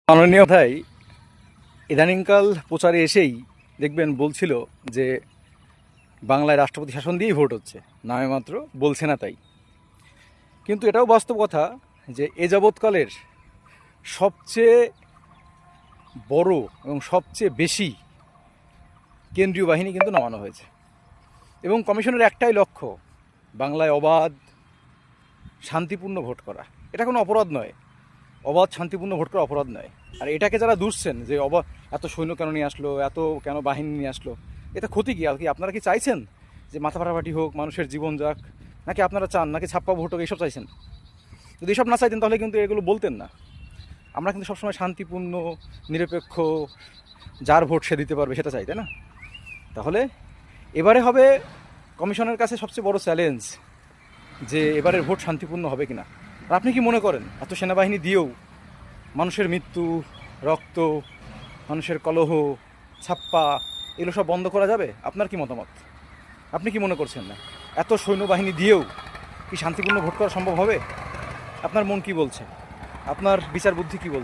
মাননীয় ভাই ইদানিংকাল প্রচারে এসেই দেখবেন বলছিল যে বাংলায় রাষ্ট্রপতি শাসন দিয়েই ভোট হচ্ছে, নামে মাত্র বলছে না তাই। কিন্তু এটাও বাস্তব কথা যে এ যাবৎকালের সবচেয়ে বড় এবং সবচেয়ে বেশি কেন্দ্রীয় বাহিনী কিন্তু নামানো হয়েছে, এবং কমিশনের একটাই লক্ষ্য বাংলায় অবাধ শান্তিপূর্ণ ভোট করা। এটা কোনো অপরাধ নয়, অবাধ শান্তিপূর্ণ ভোট করা অপরাধ নয়। আর এটাকে যারা দুষছেন যে এত সৈন্য কেন নিয়ে আসলো, এত কেন বাহিনী নিয়ে আসলো, এটা ক্ষতি কি? আর কি আপনারা কি চাইছেন যে মাথা ফাটাফাটি হোক, মানুষের জীবন যাক, নাকি আপনারা চান নাকি ছাপ্পা ভোট হোক, এইসব চাইছেন? যদি এসব না চাইতেন তাহলে কিন্তু এগুলো বলতেন না। আমরা কিন্তু সবসময় শান্তিপূর্ণ, নিরপেক্ষ, যার ভোট সে দিতে পারবে সেটা চাই, তাই না? তাহলে এবারে হবে কমিশনের কাছে সবচেয়ে বড় চ্যালেঞ্জ যে এবারের ভোট শান্তিপূর্ণ হবে কিনা। আর আপনি কি মনে করেন এত সেনাবাহিনী দিয়েও মানুষের মৃত্যু, রক্ত, মানুষের কলহ, ছাপ্পা, এগুলো সব বন্ধ করা যাবে? আপনার কি মতামত? আপনি কি মনে করছেন না এত সৈন্যবাহিনী দিয়েও কি শান্তিপূর্ণ ভোট করা সম্ভব হবে? আপনার মন কি বলছে? আপনার বিচার বুদ্ধি কি বলছে?